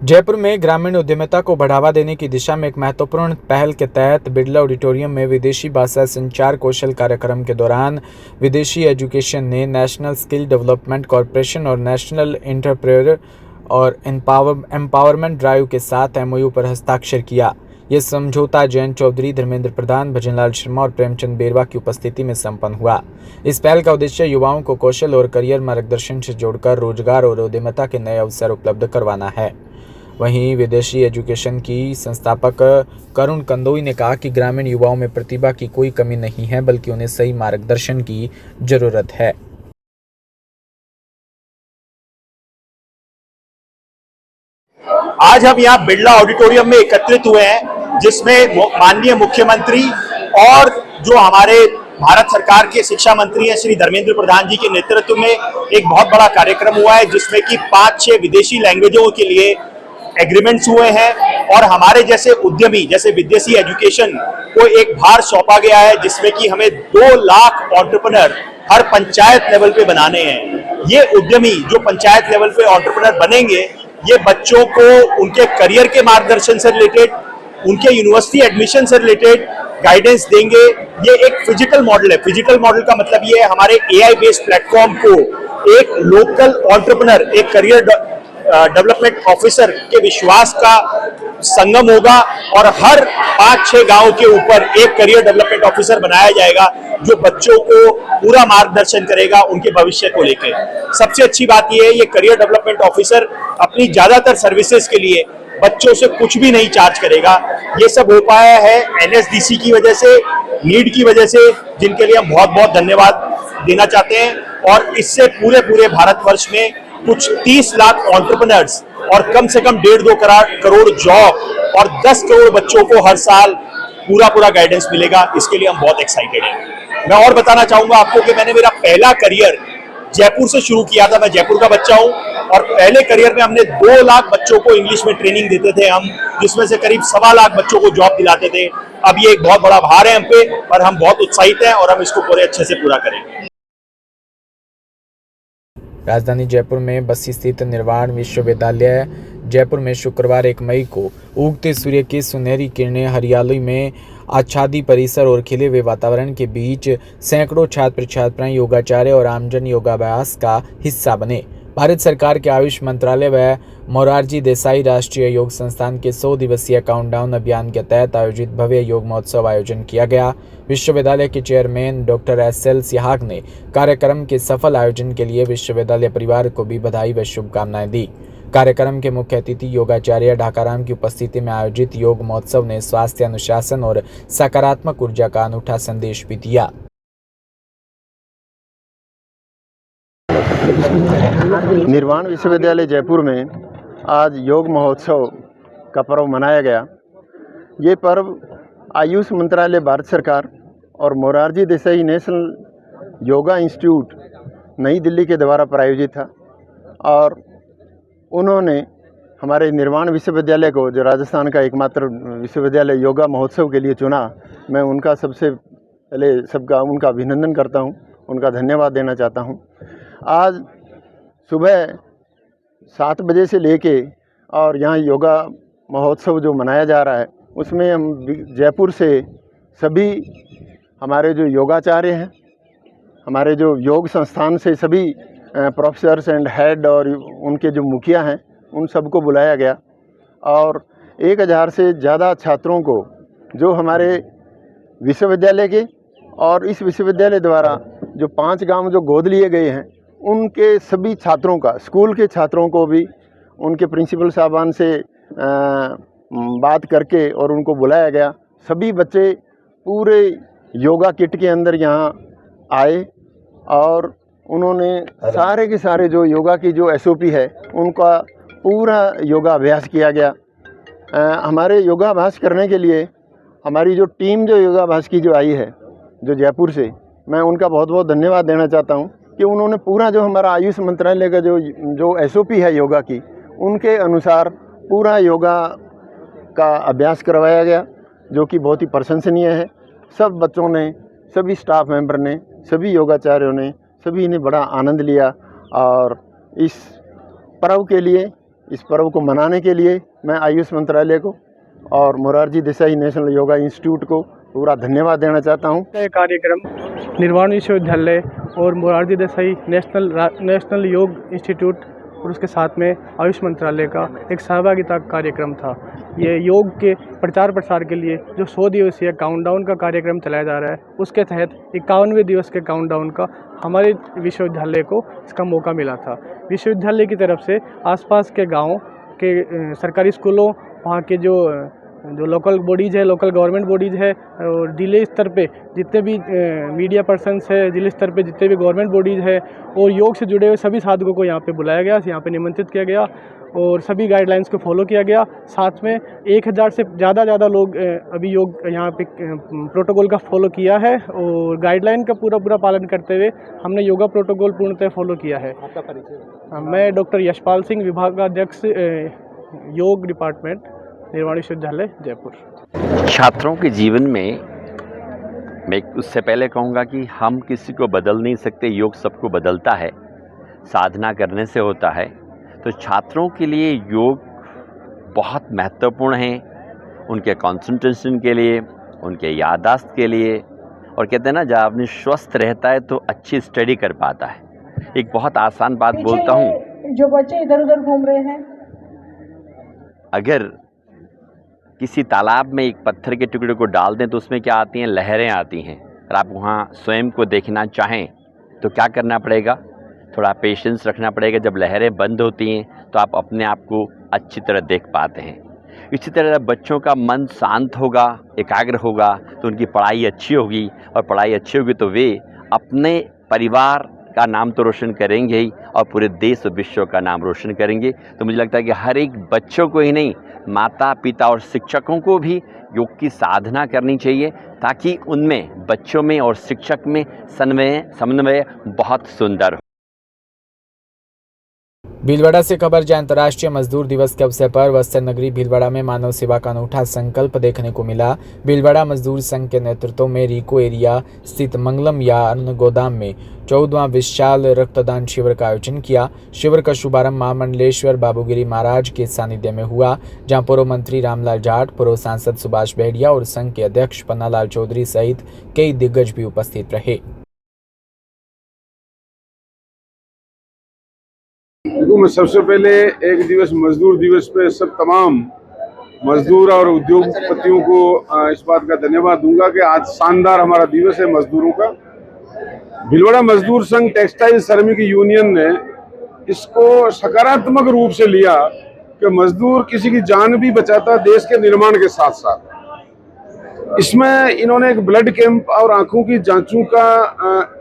जयपुर में ग्रामीण उद्यमिता को बढ़ावा देने की दिशा में एक महत्वपूर्ण पहल के तहत बिरला ऑडिटोरियम में विदेशी भाषा संचार कौशल कार्यक्रम के दौरान विदेशी एजुकेशन ने नेशनल स्किल डेवलपमेंट कॉरपोरेशन और नेशनल एंटरप्रेन्योर और एम्पावरमेंट ड्राइव के साथ एमओयू पर हस्ताक्षर किया। यह समझौता जयंत चौधरी, धर्मेंद्र प्रधान, भजनलाल शर्मा और प्रेमचंद बेरवा की उपस्थिति में संपन्न हुआ। इस पहल का उद्देश्य युवाओं को कौशल और करियर मार्गदर्शन से जोड़कर रोजगार और उद्यमिता के नए अवसर उपलब्ध करवाना है। वहीं विदेशी एजुकेशन की संस्थापक करुण कंदोई ने कहा कि ग्रामीण युवाओं में प्रतिभा की कोई कमी नहीं है, बल्कि उन्हें सही मार्गदर्शन की जरूरत है। आज हम यहाँ बिरला ऑडिटोरियम में एकत्रित हुए हैं, जिसमें माननीय मुख्यमंत्री और जो हमारे भारत सरकार के शिक्षा मंत्री हैं श्री धर्मेंद्र प्रधान जी के नेतृत्व में एक बहुत बड़ा कार्यक्रम हुआ है, जिसमें कि 5-6 विदेशी लैंग्वेजों के लिए एग्रीमेंट्स हुए हैं। और हमारे जैसे उद्यमी, जैसे विदेशी एजुकेशन को एक भार सौंपा गया है, जिसमें कि हमें 2 लाख एंटरप्रेन्योर हर पंचायत लेवल पे बनाने हैं। ये उद्यमी जो पंचायत लेवल पे एंटरप्रेन्योर बनेंगे, ये बच्चों को उनके करियर के मार्गदर्शन से रिलेटेड, उनके यूनिवर्सिटी एडमिशन से रिलेटेड गाइडेंस देंगे। ये एक फिजिकल मॉडल है। फिजिकल मॉडल का मतलब ये है हमारे एआई बेस्ड प्लेटफॉर्म को एक लोकल एंटरप्रेन्योर, एक करियर डेवलपमेंट ऑफिसर के विश्वास का संगम होगा और हर 5-6 गांव के ऊपर एक करियर डेवलपमेंट ऑफिसर बनाया जाएगा, जो बच्चों को पूरा मार्गदर्शन करेगा उनके भविष्य को लेकर। सबसे अच्छी बात यह है, ये करियर डेवलपमेंट ऑफिसर अपनी ज्यादातर सर्विसेज के लिए बच्चों से कुछ भी नहीं चार्ज करेगा। ये सब हो पाया है एनएसडीसी की वजह से, नीड की वजह से, जिनके लिए हम बहुत बहुत धन्यवाद देना चाहते हैं। और इससे पूरे भारतवर्ष में कुछ 30 लाख एंटरप्रेन्योर्स और कम से कम 1.5-2 करोड़ जॉब और 10 करोड़ बच्चों को हर साल पूरा गाइडेंस मिलेगा। इसके लिए हम बहुत एक्साइटेड हैं। मैं और बताना चाहूंगा आपको कि मैंने मेरा पहला करियर जयपुर से शुरू किया था। मैं जयपुर का बच्चा हूं और पहले करियर में हमने 2 लाख बच्चों को इंग्लिश में ट्रेनिंग देते थे हम, जिसमें से करीब 1.25 लाख बच्चों को जॉब दिलाते थे। अब ये एक बहुत बड़ा भार है हम पे, पर हम बहुत उत्साहित हैं और हम इसको पूरे अच्छे से पूरा करेंगे। राजधानी जयपुर में बस्सी स्थित निर्वाण विश्वविद्यालय जयपुर में शुक्रवार 1 मई को उगते सूर्य की सुनहरी किरणें हरियाली में आच्छादित परिसर और खिले हुए वातावरण के बीच सैकड़ों छात्र छात्राएं योगाचार्य और आमजन योगाभ्यास का हिस्सा बने। भारत सरकार के आयुष मंत्रालय व मोरारजी देसाई राष्ट्रीय योग संस्थान के 100 दिवसीय काउंटडाउन अभियान के तहत आयोजित भव्य योग महोत्सव आयोजन किया गया। विश्वविद्यालय के चेयरमैन डॉक्टर एसएल सिहाग ने कार्यक्रम के सफल आयोजन के लिए विश्वविद्यालय परिवार को भी बधाई व शुभकामनाएं दी। कार्यक्रम के मुख्य अतिथि योगाचार्य ढाकाराम की उपस्थिति में आयोजित योग महोत्सव ने स्वास्थ्य, अनुशासन और सकारात्मक ऊर्जा का अनूठा संदेश भी दिया। निर्वाण विश्वविद्यालय जयपुर में आज योग महोत्सव का पर्व मनाया गया। ये पर्व आयुष मंत्रालय भारत सरकार और मोरारजी देसाई नेशनल योगा इंस्टीट्यूट नई दिल्ली के द्वारा प्रायोजित था और उन्होंने हमारे निर्वाण विश्वविद्यालय को, जो राजस्थान का एकमात्र विश्वविद्यालय योगा महोत्सव के लिए चुना। मैं उनका सबसे पहले उनका अभिनंदन करता हूँ, उनका धन्यवाद देना चाहता हूँ। आज सुबह 7 बजे से लेके और यहाँ योगा महोत्सव जो मनाया जा रहा है, उसमें हम जयपुर से सभी हमारे जो योगाचार्य हैं, हमारे जो योग संस्थान से सभी प्रोफेसर्स एंड हेड और उनके जो मुखिया हैं, उन सबको बुलाया गया और 1000 से ज़्यादा छात्रों को, जो हमारे विश्वविद्यालय के और इस विश्वविद्यालय द्वारा जो 5 गांव जो गोद लिए गए हैं, उनके सभी छात्रों का, स्कूल के छात्रों को भी उनके प्रिंसिपल साहबान से बात करके और उनको बुलाया गया। सभी बच्चे पूरे योगा किट के अंदर यहाँ आए और उन्होंने सारे के सारे जो योगा की जो एसओपी है, उनका पूरा योगा अभ्यास किया गया। हमारे योगाभ्यास करने के लिए हमारी जो टीम जो योगाभ्यास की जो आई है, जो जयपुर से, मैं उनका बहुत बहुत धन्यवाद देना चाहता हूँ कि उन्होंने पूरा जो हमारा आयुष मंत्रालय का जो एसओपी है योगा की, उनके अनुसार पूरा योगा का अभ्यास करवाया गया, जो कि बहुत ही प्रशंसनीय है। सब बच्चों ने, सभी स्टाफ मेंबर ने, सभी योगाचार्यों ने, सभी ने बड़ा आनंद लिया और इस पर्व के लिए इस पर्व को मनाने के लिए मैं आयुष मंत्रालय को और मोरारजी देसाई नेशनल योगा इंस्टीट्यूट को पूरा धन्यवाद देना चाहता हूँ। यह कार्यक्रम निर्वाण विश्वविद्यालय और मोरारजी देसाई नेशनल योग इंस्टीट्यूट और उसके साथ में आयुष मंत्रालय का एक सहभागिता कार्यक्रम था। ये योग के प्रचार प्रसार के लिए जो 100 दिवसीय काउंटडाउन का कार्यक्रम चलाया जा रहा है, उसके तहत 51वें दिवस के काउंटडाउन का हमारे विश्वविद्यालय को इसका मौका मिला था। विश्वविद्यालय की तरफ से आसपास के गाँव के सरकारी स्कूलों, वहाँ के जो लोकल बॉडीज़ है, लोकल गवर्नमेंट बॉडीज़ है, और जिले स्तर पे जितने भी मीडिया पर्सन्स है, जिले स्तर पे जितने भी गवर्नमेंट बॉडीज़ है और योग से जुड़े हुए सभी साधकों को यहाँ पे बुलाया गया, यहाँ पे निमंत्रित किया गया और सभी गाइडलाइंस को फॉलो किया गया। साथ में 1000 से ज़्यादा लोग अभी योग यहाँ पे प्रोटोकॉल का फॉलो किया है और गाइडलाइन का पूरा पालन करते हुए हमने योगा प्रोटोकॉल पूर्णतः फॉलो किया है। आपका परिचय? मैं डॉक्टर यशपाल सिंह, विभागाध्यक्ष योग डिपार्टमेंट, निर्वाण विश्वविद्यालय जयपुर। छात्रों के जीवन में मैं उससे पहले कहूँगा कि हम किसी को बदल नहीं सकते, योग सबको बदलता है, साधना करने से होता है। तो छात्रों के लिए योग बहुत महत्वपूर्ण है, उनके कंसंट्रेशन के लिए, उनके याददाश्त के लिए, और कहते हैं ना, जब आदमी स्वस्थ रहता है तो अच्छी स्टडी कर पाता है। एक बहुत आसान बात बोलता हूँ, जो बच्चे इधर उधर घूम रहे हैं, अगर किसी तालाब में एक पत्थर के टुकड़े को डाल दें तो उसमें क्या आती हैं? लहरें आती हैं। और आप वहाँ स्वयं को देखना चाहें तो क्या करना पड़ेगा? थोड़ा पेशेंस रखना पड़ेगा। जब लहरें बंद होती हैं तो आप अपने आप को अच्छी तरह देख पाते हैं। इसी तरह बच्चों का मन शांत होगा, एकाग्र होगा, तो उनकी पढ़ाई अच्छी होगी, और पढ़ाई अच्छी होगी तो वे अपने परिवार का नाम तो रोशन करेंगे ही, और पूरे देश और विश्व का नाम रोशन करेंगे। तो मुझे लगता है कि हर एक बच्चों को ही नहीं, माता पिता और शिक्षकों को भी योग की साधना करनी चाहिए, ताकि उनमें, बच्चों में और शिक्षक में समन्वय बहुत सुंदर हो। भीलवाड़ा से खबर जय अंतर्राष्ट्रीय मजदूर दिवस के अवसर पर बस्तर नगरी भीलवाड़ा में मानव सेवा का अनूठा संकल्प देखने को मिला। भीलवाड़ा मजदूर संघ के नेतृत्व में रिको एरिया स्थित मंगलम या अन्न गोदाम में 14वां विशाल रक्तदान शिविर का आयोजन किया। शिविर का शुभारंभ महामंडलेश्वर बाबूगिरी महाराज के सानिध्य में हुआ, जहां पूर्व मंत्री रामलाल जाट, पूर्व सांसद सुभाष बेहड़िया और संघ के अध्यक्ष पन्नालाल चौधरी सहित कई दिग्गज भी उपस्थित रहे। देखो, मैं सबसे पहले एक दिवस मजदूर दिवस पे सब तमाम मजदूर और उद्योगपतियों को इस बात का धन्यवाद दूंगा कि आज शानदार हमारा दिवस है मजदूरों का। भीलवाड़ा मजदूर संघ टेक्सटाइल श्रमिक यूनियन ने इसको सकारात्मक रूप से लिया कि मजदूर किसी की जान भी बचाता देश के निर्माण के साथ साथ। इसमें इन्होंने एक ब्लड कैंप और आंखों की जांचों का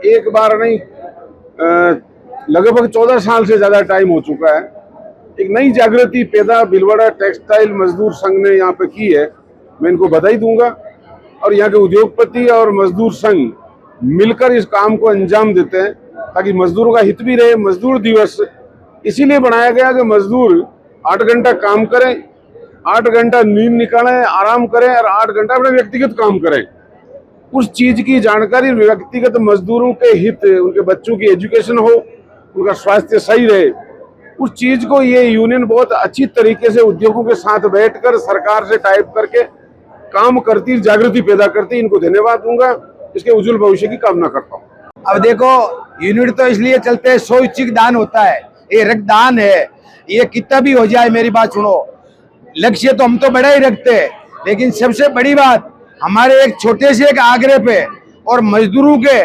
एक बार नहीं, लगभग 14 साल से ज़्यादा टाइम हो चुका है। एक नई जागृति पैदा भीलवाड़ा टेक्सटाइल मजदूर संघ ने यहाँ पे की है, मैं इनको बधाई दूंगा। और यहाँ के उद्योगपति और मजदूर संघ मिलकर इस काम को अंजाम देते हैं ताकि मजदूरों का हित भी रहे। मजदूर दिवस इसीलिए बनाया गया कि मजदूर 8 घंटा काम करें, 8 घंटा नींद निकालें, आराम करें, और 8 घंटा अपने व्यक्तिगत काम करें। उस चीज़ की जानकारी व्यक्तिगत मजदूरों के हित, उनके बच्चों की एजुकेशन हो, उनका स्वास्थ्य सही रहे, उस चीज को ये यूनियन बहुत अच्छी तरीके से उद्योगों के साथ बैठकर सरकार से टाइप करके काम करती, जागृति पैदा करती। इनको धन्यवाद दूंगा, इसके उज्जवल भविष्य की कामना करता हूँ। अब देखो, यूनिट तो इसलिए चलते हैं, स्वैच्छिक दान होता है, ये रक्तदान है, ये कितना भी हो जाए। मेरी बात सुनो, लक्ष्य तो हम तो बड़ा ही रखते हैं, लेकिन सबसे बड़ी बात हमारे एक छोटे से एक आग्रह पे और मजदूरों के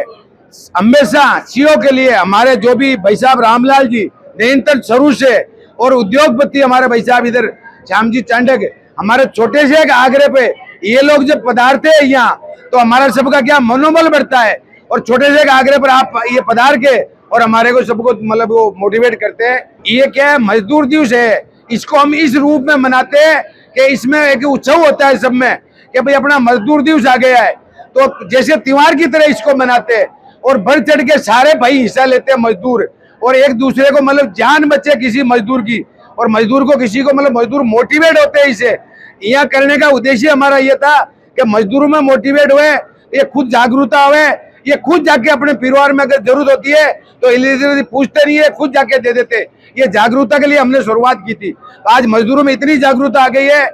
हमेशा सीओ के लिए हमारे जो भी भाई साहब रामलाल जी निरंतर शुरू से, और उद्योगपति हमारे भाई साहब इधर श्याम जी चांडक, हमारे छोटे से एक आग्रह पे ये लोग जब पधारते हैं यहाँ तो हमारा सबका क्या मनोबल बढ़ता है। और छोटे से एक आग्रह पर आप ये पधार के और हमारे को सबको मतलब वो मोटिवेट करते हैं। ये क्या है, मजदूर दिवस है, इसको हम इस रूप में मनाते हैं कि इसमें एक उत्सव होता है सब में कि भाई अपना मजदूर दिवस आ गया है, तो जैसे त्योहार की तरह इसको मनाते हैं और बढ़ चढ़ के सारे भाई हिस्सा लेते हैं मजदूर, और एक दूसरे को मतलब जान बचे किसी मजदूर की, और मजदूर को किसी को मतलब मजदूर मोटिवेट होते हैं। इसे यहाँ करने का उद्देश्य हमारा ये था कि मजदूरों में मोटिवेट हुए, ये खुद जागरूकता हुए, ये खुद जाके अपने परिवार में अगर जरूरत होती है तो इलीजिबिलिटी पूछते नहीं है, खुद जाके दे देते। ये जागरूकता के लिए हमने शुरुआत की थी। आज मजदूरों में इतनी जागरूकता आ गई है,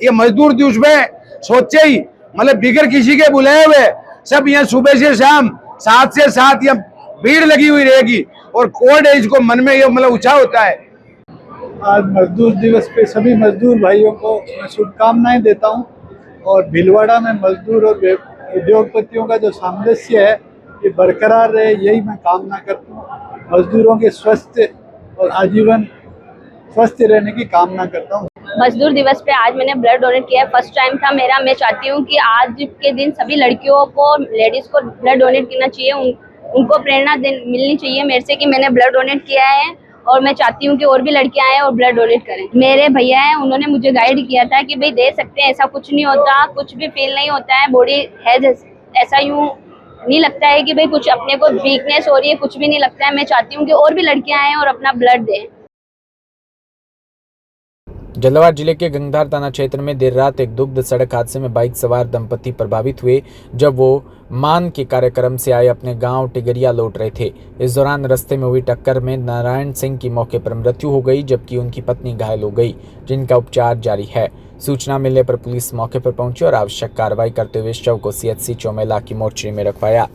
ये मजदूर दिवस में सोचे ही मतलब बिगर किसी के बुलाए हुए सब यहाँ सुबह से शाम 7 से 7 यहाँ भीड़ लगी हुई रहेगी और कोल्ड एज को मन में ये मतलब उत्साह होता है। आज मजदूर दिवस पे सभी मजदूर भाइयों को मैं शुभकामनाएं देता हूं और भीलवाड़ा में मजदूर और उद्योगपतियों का जो सामंजस्य है ये बरकरार रहे, यही मैं कामना करता हूं। मजदूरों के स्वस्थ और आजीवन स्वस्थ रहने की कामना करता हूं। मजदूर दिवस पे आज मैंने ब्लड डोनेट किया है, फर्स्ट टाइम था मेरा। मैं चाहती हूँ कि आज के दिन सभी लड़कियों को, लेडीज़ को ब्लड डोनेट करना चाहिए। उनको प्रेरणा मिलनी चाहिए मेरे से कि मैंने ब्लड डोनेट किया है और मैं चाहती हूँ कि और भी लड़कियां आए और ब्लड डोनेट करें। मेरे भैया हैं, उन्होंने मुझे गाइड किया था कि भाई दे सकते हैं, ऐसा कुछ नहीं होता, कुछ भी फील नहीं होता है, बॉडी है ऐसा यूँ नहीं लगता है कि भाई कुछ अपने को वीकनेस हो रही है, कुछ भी नहीं लगता है। मैं चाहती हूँ कि और भी लड़कियां आएँ और अपना ब्लड दें। जलवार जिले के गंगधार थाना क्षेत्र में देर रात एक दुग्ध सड़क हादसे में बाइक सवार दंपति प्रभावित हुए जब वो मान के कार्यक्रम से आए अपने गांव टिगरिया लौट रहे थे। इस दौरान रास्ते में हुई टक्कर में नारायण सिंह की मौके पर मृत्यु हो गई, जबकि उनकी पत्नी घायल हो गई, जिनका उपचार जारी है। सूचना मिलने पर पुलिस मौके पर पहुंची और आवश्यक कार्रवाई करते हुए शव को सीएचसी चौमेला की मोर्चरी में रखवाया।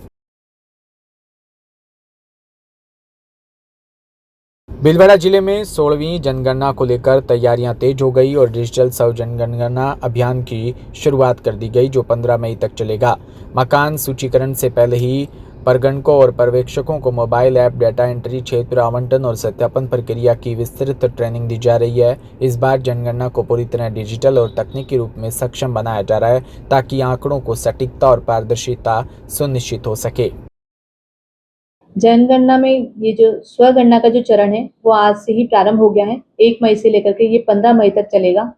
भीलवाड़ा जिले में 16वीं जनगणना को लेकर तैयारियां तेज हो गई और डिजिटल सर्व जनगणना अभियान की शुरुआत कर दी गई, जो 15 मई तक चलेगा। मकान सूचीकरण से पहले ही परगणकों और पर्यवेक्षकों को मोबाइल ऐप, डाटा एंट्री, क्षेत्र आवंटन और सत्यापन प्रक्रिया की विस्तृत ट्रेनिंग दी जा रही है। इस बार जनगणना को पूरी तरह डिजिटल और तकनीकी रूप में सक्षम बनाया जा रहा है ताकि आंकड़ों को सटीकता और पारदर्शिता सुनिश्चित हो सके। जनगणना में ये जो स्वगणना का जो चरण है वो आज से ही प्रारंभ हो गया है। 1 मई से लेकर के ये 15 मई तक चलेगा।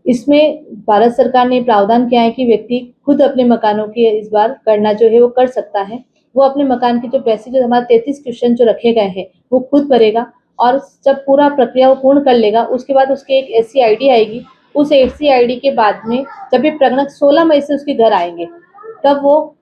इसमें भारत सरकार ने प्रावधान किया है कि व्यक्ति खुद अपने मकानों की इस बार गणना जो है वो कर सकता है। वो अपने मकान की जो बेसिक जो हमारे 33 क्वेश्चन जो रखे गए हैं वो खुद भरेगा और जब पूरा प्रक्रिया वो पूर्ण कर लेगा उसके बाद उसके एक ऐसी आईडी आएगी। उस ऐसी आईडी के बाद में जब ये प्रगणक 16 मई से उसके घर आएंगे, तब वो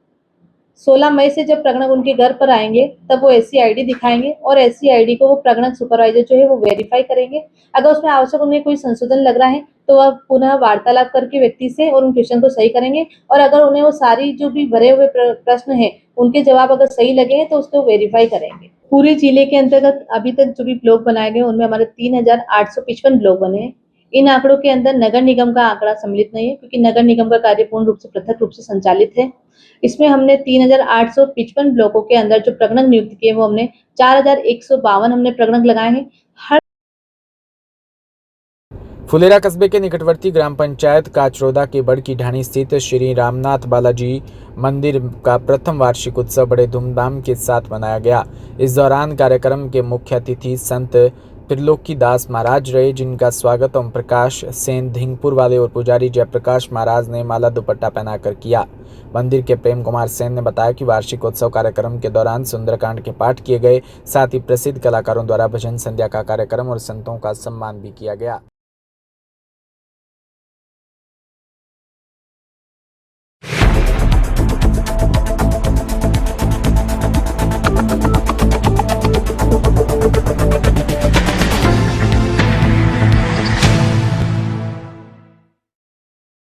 16 मई से जब प्रगणक उनके घर पर आएंगे तब वो ऐसी आईडी दिखाएंगे और ऐसी आईडी को वो प्रगणक सुपरवाइजर जो है वो वेरीफाई करेंगे। अगर उसमें आवश्यक उन्हें कोई संशोधन लग रहा है तो वह पुनः वार्तालाप करके व्यक्ति से और उन क्वेश्चन को सही करेंगे और अगर उन्हें वो सारी जो भी भरे हुए प्रश्न हैं उनके जवाब अगर सही लगे हैं तो उसको वेरीफाई करेंगे। पूरे जिले के अंतर्गत अभी तक जो भी ब्लॉक बनाए गए उनमें हमारे 3855 ब्लॉक बने हैं। इन आंकड़ों के अंदर नगर निगम का आंकड़ा सम्मिलित नहीं है क्योंकि नगर निगम का कार्य पूर्ण रूप से पृथक रूप से संचालित है। इसमें हमने 3855 ब्लॉकों के अंदर जो प्रगणक नियुक्त किए वो हमने 4152 हमने प्रगणक लगाए हैं। फुलेरा कस्बे के निकटवर्ती ग्राम पंचायत काचरोदा के बड़की ढाणी स्थित श्री रामनाथ बालाजी मंदिर का प्रथम वार्षिक उत्सव बड़े धूमधाम के साथ मनाया गया। इस दौरान कार्यक्रम के मुख्य अतिथि संत त्रिलोकी दास महाराज रहे, जिनका स्वागत ओम प्रकाश सेन धिंगपुर वाले और पुजारी जयप्रकाश महाराज ने माला दुपट्टा पहनाकर किया। मंदिर के प्रेम कुमार सेन ने बताया कि वार्षिक उत्सव कार्यक्रम के दौरान सुंदरकांड के पाठ किए गए, साथ ही प्रसिद्ध कलाकारों द्वारा भजन संध्या का कार्यक्रम और संतों का सम्मान भी किया गया।